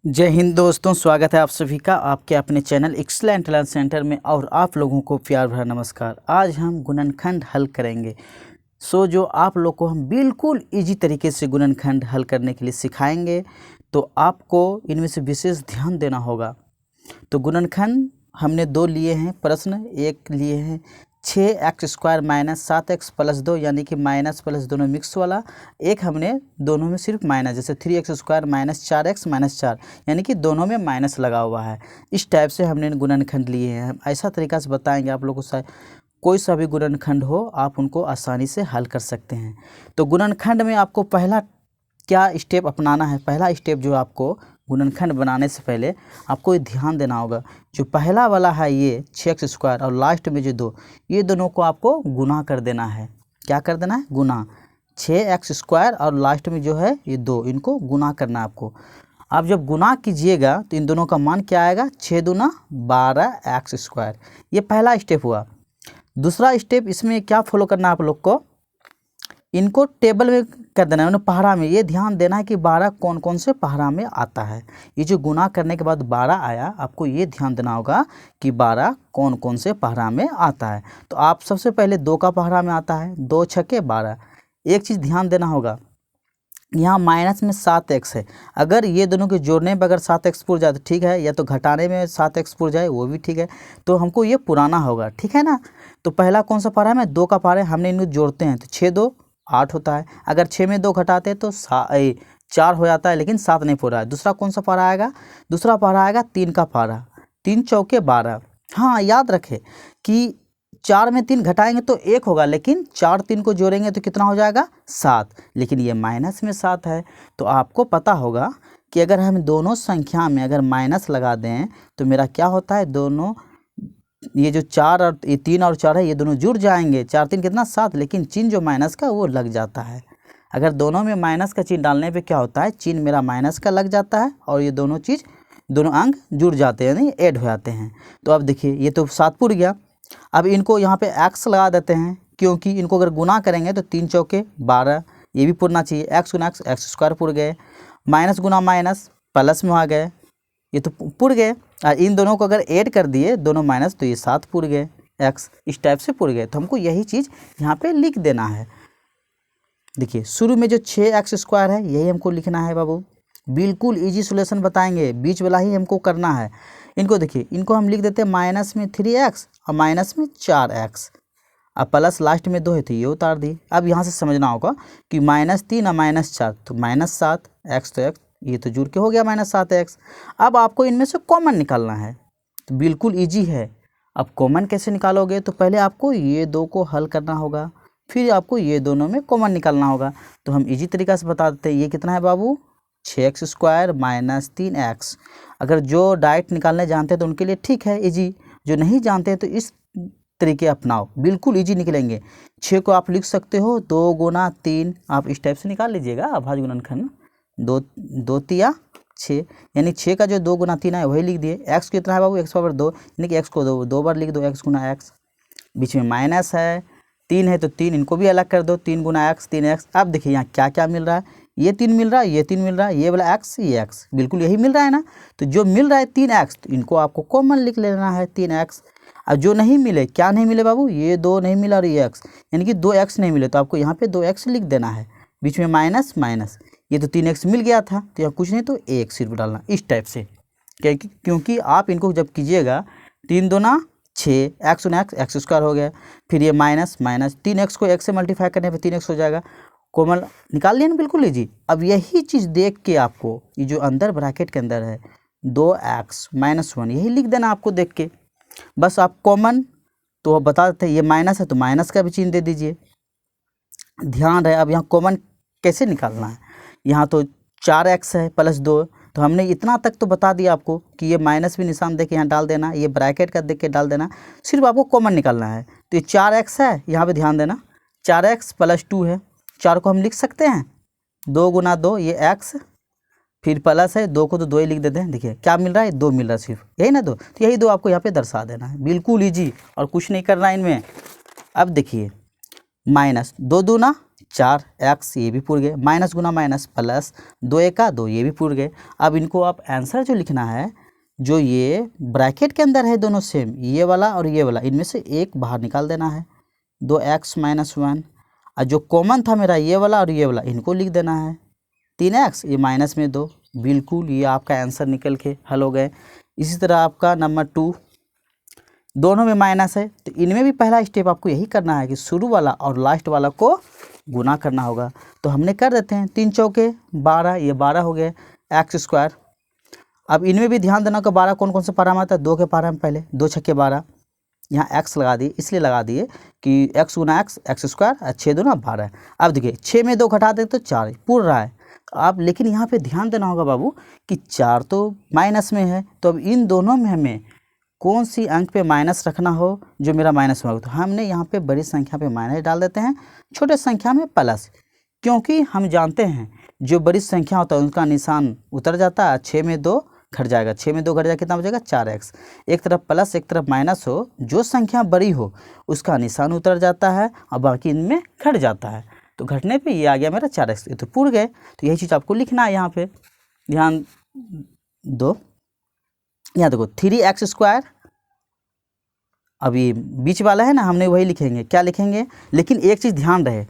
जय हिंद दोस्तों, स्वागत है आप सभी का आपके अपने चैनल एक्सीलेंट लर्न सेंटर में। और आप लोगों को प्यार भरा नमस्कार। आज हम गुणनखंड हल करेंगे। जो आप लोग को हम बिल्कुल इजी तरीके से गुणनखंड हल करने के लिए सिखाएंगे, तो आपको इनमें से विशेष ध्यान देना होगा। तो गुणनखंड हमने दो लिए हैं प्रश्न। एक लिए हैं 6x² माइनस 7x प्लस 2, यानी कि माइनस प्लस दोनों मिक्स वाला। एक हमने दोनों में सिर्फ माइनस, जैसे 3x² माइनस 4x माइनस 4, यानी कि दोनों में माइनस लगा हुआ है। इस टाइप से हमने गुणनखंड लिए हैं। हम ऐसा तरीका से बताएंगे आप लोगों को, कोई सा भी गुणनखंड हो आप उनको आसानी से हल कर सकते हैं। तो गुणनखंड में आपको पहला क्या स्टेप अपनाना है? पहला स्टेप जो आपको गुणनखंड बनाने से पहले आपको ये ध्यान देना होगा, जो पहला वाला है ये 6x² और लास्ट में जो दो, ये दोनों को आपको गुना कर देना है। क्या कर देना है? गुना। 6x² और लास्ट में जो है ये दो, इनको गुना करना है आपको। आप जब गुना कीजिएगा तो इन दोनों का मान क्या आएगा? 6 दूना 12x²। ये पहला स्टेप हुआ। दूसरा स्टेप इसमें क्या फॉलो करना है आप लोग को? इनको टेबल में कर देना है, पहाड़ा में। ये ध्यान देना है कि 12 कौन कौन से पहाड़ा में आता है। ये जो गुना करने के बाद 12 आया, आपको ये ध्यान देना होगा कि 12 कौन कौन से पहाड़ा में आता है। तो आप सबसे पहले 2 का पहाड़ा में आता है, 2 छक्के 12। एक चीज़ ध्यान देना होगा, यहाँ माइनस में 7x है। अगर ये दोनों के जोड़ने में अगर 7x पुर जाए तो ठीक है, या तो घटाने में 7x पुर जाए वो भी ठीक है। तो हमको ये पुराना होगा, ठीक है ना। तो पहला कौन सा पहाड़ा है? 2 का पहाड़ा है। हमने इनको जोड़ते हैं तो 6 2 8 होता है। अगर 6 में 2 घटाते हैं तो 4 हो जाता है, लेकिन 7 नहीं पूरा है। दूसरा कौन सा पहाड़ा आएगा? दूसरा पहाड़ा आएगा 3 का पहाड़ा। 3 चौके 12। हाँ, याद रखें कि 4 में 3 घटाएंगे तो 1 होगा, लेकिन 4 3 को जोड़ेंगे तो कितना हो जाएगा? 7। लेकिन ये माइनस में 7 है। तो आपको पता होगा कि अगर हम दोनों संख्या में अगर माइनस लगा दें तो मेरा क्या होता है? दोनों ये जो 4 और ये 3 और 4 है, ये दोनों जुड़ जाएंगे। 4 3 कितना? 7। लेकिन चिन्ह जो माइनस का वो लग जाता है। अगर दोनों में माइनस का चिन्ह डालने पे क्या होता है? चिन्ह मेरा माइनस का लग जाता है और ये दोनों अंक जुड़ जाते हैं, यानी ऐड हो जाते हैं। तो अब देखिए, ये तो 7 पुर गया। अब इनको यहाँ पे x लगा देते हैं, क्योंकि इनको अगर गुना करेंगे तो 3 चौके 12, ये भी पुरना चाहिए। x गुना x² पुर गए, माइनस गुना माइनस प्लस में आ गए, ये तो पुर गए। और इन दोनों को अगर ऐड कर दिए दोनों माइनस, तो ये 7 पुर गए, x इस टाइप से पुर गए। तो हमको यही चीज़ यहाँ पे लिख देना है। देखिए, शुरू में जो 6x² है यही हमको लिखना है बाबू। बिल्कुल इजी सॉल्यूशन बताएंगे, बीच वाला ही हमको करना है। इनको देखिए, इनको हम लिख देते हैं माइनस में 3x और माइनस में 4x। अब प्लस लास्ट में 2 है तो ये उतार दिए। अब यहाँ से समझना होगा कि -3 और -4 तो -7, x तो x, ये तो जुड़ के हो गया -7x। अब आपको इनमें से कॉमन निकालना है, तो बिल्कुल इजी है। अब कॉमन कैसे निकालोगे? तो पहले आपको ये 2 को हल करना होगा, फिर आपको ये दोनों में कॉमन निकालना होगा। तो हम इजी तरीका से बता देते हैं। ये कितना है बाबू? 6x² minus 3x। अगर जो डायरेक्ट निकालने जानते हैं तो उनके लिए ठीक है, इजी। जो नहीं जानते हैं तो इस तरीके अपनाओ, बिल्कुल इजी निकलेंगे। 6 को आप लिख सकते हो 2 गुना 3, आप इस टाइप से निकाल लीजिएगा अभाज्य गुणनखंड। 2 तिया 6, यानी 6 का जो 2 गुना 3 है वही लिख दिए। x कितना है बाबू? x पावर 2, यानी कि x को 2 बार लिख दो, x गुना x। बीच में माइनस है, 3 है तो 3, इनको भी अलग कर दो, 3 गुना x 3x। अब देखिए यहाँ क्या क्या मिल रहा है? ये 3 मिल रहा है, ये 3 मिल रहा है, ये वाला x, ये x, बिल्कुल यही मिल रहा है ना। तो जो मिल रहा है 3x, तो इनको आपको कॉमन लिख लेना है 3x। अब जो नहीं मिले, क्या नहीं मिले बाबू? ये 2 नहीं मिला और ये x, यानी कि 2x नहीं मिले, तो आपको यहाँ पे 2x लिख देना है। बीच में माइनस माइनस, ये तो 3x मिल गया था, तो यहाँ कुछ नहीं तो 1 सिर्फ डालना, इस टाइप से। क्योंकि आप इनको जब कीजिएगा 3 दूना 6, x गुना x² हो गया, फिर ये माइनस माइनस 3x को x से मल्टीप्लाई करने पे 3x हो जाएगा। कॉमन निकाल लिया ना, बिल्कुल लीजिए। अब यही चीज़ देख के आपको ये जो अंदर ब्रैकेट के अंदर है 2x माइनस 1, यही लिख देना आपको देख के। बस आप कॉमन तो बता देते हैं, ये माइनस है तो माइनस का भी चिन्ह दे दीजिए, ध्यान रहे। अब यहाँ कॉमन कैसे निकालना है? यहाँ तो 4x है प्लस 2, तो हमने इतना तक तो बता दिया आपको कि ये माइनस भी निशान देके यहाँ डाल देना, ये ब्रैकेट का देख के डाल देना, सिर्फ आपको कॉमन निकालना है। तो ये 4x है, यहाँ पे ध्यान देना, 4x प्लस 2 है। 4 को हम लिख सकते हैं 2 गुना 2, ये x, फिर प्लस है 2 को तो 2 ही लिख देते हैं। देखिए क्या मिल रहा है? 2 मिल रहा है, सिर्फ यही ना 2, तो यही 2 आपको यहाँ पे दर्शा देना है, बिल्कुल ईजी, और कुछ नहीं करना है इनमें। अब देखिए, -2 दूना 4x ये भी पूर गए, माइनस गुना माइनस प्लस 2 एका 2 ये भी पूर गए। अब इनको आप आंसर जो लिखना है, जो ये ब्रैकेट के अंदर है दोनों सेम, ये वाला और ये वाला, इनमें से एक बाहर निकाल देना है, 2x माइनस 1। और जो कॉमन था मेरा ये वाला और ये वाला, इनको लिख देना है 3x, ये माइनस में 2। बिल्कुल ये आपका आंसर निकल के हल हो गए। इसी तरह आपका नंबर 2, दोनों में माइनस है तो इनमें भी पहला स्टेप आपको यही करना है कि शुरू वाला और लास्ट वाला को गुना करना होगा। तो हमने कर देते हैं, 3 चौके 12, ये 12 हो गए एक्स स्क्वायर। अब इनमें भी ध्यान देना कि 12 कौन कौन से पारा में आता है, 2 के पारा में पहले 2 छक्के 12, यहाँ x लगा दिए, इसलिए लगा दिए कि x गुना एक्स स्क्वायर, 6 दूना 12। अब देखिए 6 में 2 घटा दे तो 4 पूर रहा है। आप लेकिन यहाँ पे ध्यान देना होगा बाबू कि 4 तो माइनस में है, तो अब इन दोनों में हमें कौन सी अंक पे माइनस रखना हो जो मेरा माइनस में हो, तो हमने यहाँ पे बड़ी संख्या पे माइनस डाल देते हैं, छोटे संख्या में प्लस, क्योंकि हम जानते हैं जो बड़ी संख्या होता है उनका निशान उतर जाता है, 6 में 2 घट जाएगा, 6 में 2 घट जाएगा, कितना बचेगा 4x। एक तरफ प्लस एक तरफ माइनस हो, जो संख्या बड़ी हो उसका निशान उतर जाता है और बाकी इनमें घट जाता है, तो घटने पे ये आ गया मेरा 4x, ये तो पूर गए। तो यही चीज़ आपको लिखना है यहाँ पे, ध्यान दो। यहाँ देखो 3x स्क्वायर, अभी बीच वाला है ना, हमने वही लिखेंगे, क्या लिखेंगे, लेकिन एक चीज़ ध्यान रहे,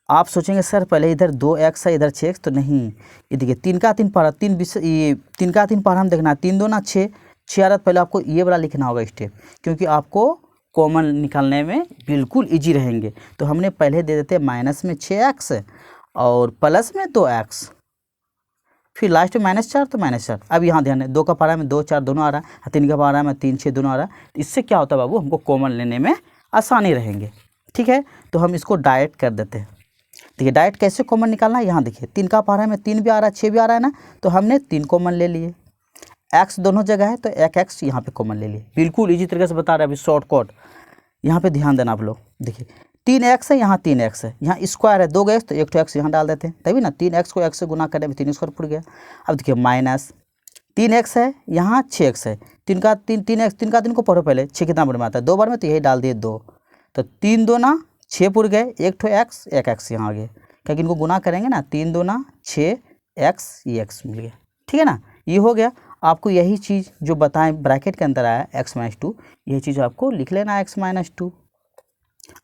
आप सोचेंगे सर पहले इधर 2x है इधर 6x, तो नहीं, ये देखिए 3 का 3 पारा, 3 ये 3 का 3 पारा हम देखना है, 3 2 6, 6 आ रहा, पहले आपको ये वाला लिखना होगा स्टेप, क्योंकि आपको कॉमन निकालने में बिल्कुल इजी रहेंगे। तो हमने पहले दे देते माइनस में 6x और प्लस में 2x, फिर लास्ट में -4 तो -4। अब यहाँ ध्यान है 2 का पारा में 2 4 दोनों आ रहा है, 3 का पारा में 3 6 दोनों आ रहा है, तो इससे क्या होता है बाबू, हमको कॉमन लेने में आसानी रहेंगे। ठीक है, तो हम इसको डायरेक्ट कर देते हैं। देखिए डायरेक्ट कैसे कॉमन निकालना है, यहाँ देखिए 3 का पारा में 3 भी आ रहा है 6 भी आ रहा है ना, तो हमने 3 कॉमन ले लिए, x दोनों जगह है तो 1x यहाँ पे कॉमन ले लिए। बिल्कुल इजी तरीके से बता रहे हैं अभी शॉर्टकट, यहाँ पे ध्यान देना आप लोग। देखिए 3x है, यहाँ 3x है, यहाँ स्क्वायर है 2 x, तो 1 x यहाँ डाल देते हैं, तभी ना 3x को x से गुना करने में 3 स्क्वायर पूर गया। अब देखिए माइनस 3x है, यहाँ 6x है, 3 का 3 को पढ़ो पहले, 6 कितना बार में आता है 2 बार में, तो यही डाल दिए 2, तो 3 2 6 पूर गए, 1 x 1x यहाँ आ गया, क्योंकि इनको गुना करेंगे ना, 3 2 6 x, ये x मिल गया। ठीक है ना, ये हो गया। आपको यही चीज़ जो बताएं ब्रैकेट के अंदर आया x - 2, यही चीज़ आपको लिख लेना है x - 2।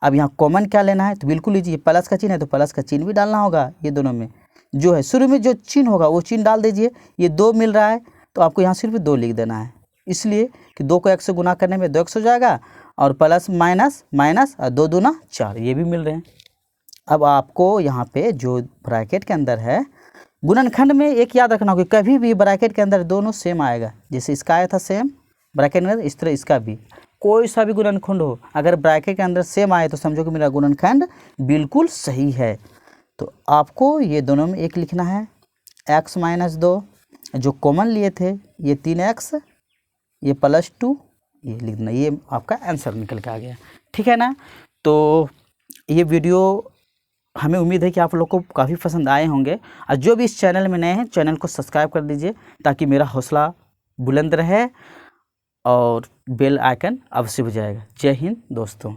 अब यहाँ कॉमन क्या लेना है, तो बिल्कुल लीजिए, प्लस का चिन्ह है तो प्लस का चिन्ह भी डालना होगा, ये दोनों में जो है शुरू में जो चिन्ह होगा वो चिन्ह डाल दीजिए। ये 2 मिल रहा है तो आपको यहाँ सिर्फ 2 लिख देना है, इसलिए कि 2 को 1 से गुना करने में 2x हो जाएगा, और प्लस माइनस माइनस और 2 दूना 4, ये भी मिल रहे हैं। अब आपको यहाँ पे जो ब्रैकेट के अंदर है, गुणनखंड में एक याद रखना होगा, कभी भी ब्रैकेट के अंदर दोनों सेम आएगा, जैसे इसका आया था सेम ब्रैकेट के अंदर, इस तरह इसका भी, कोई सा भी गुणनखंड हो अगर ब्रैकेट के अंदर सेम आए तो समझो कि मेरा गुणनखंड बिल्कुल सही है। तो आपको ये दोनों में एक लिखना है, x - 2, जो कॉमन लिए थे ये 3x, ये +2, ये लिख देना, ये आपका आंसर निकल के आ गया। ठीक है ना, तो ये वीडियो हमें उम्मीद है कि आप लोग को काफ़ी पसंद आए होंगे, और जो भी इस चैनल में नए हैं चैनल को सब्सक्राइब कर दीजिए ताकि मेरा हौसला बुलंद रहे, और बेल आइकन अवश्य बजाएगा। जय हिंद दोस्तों।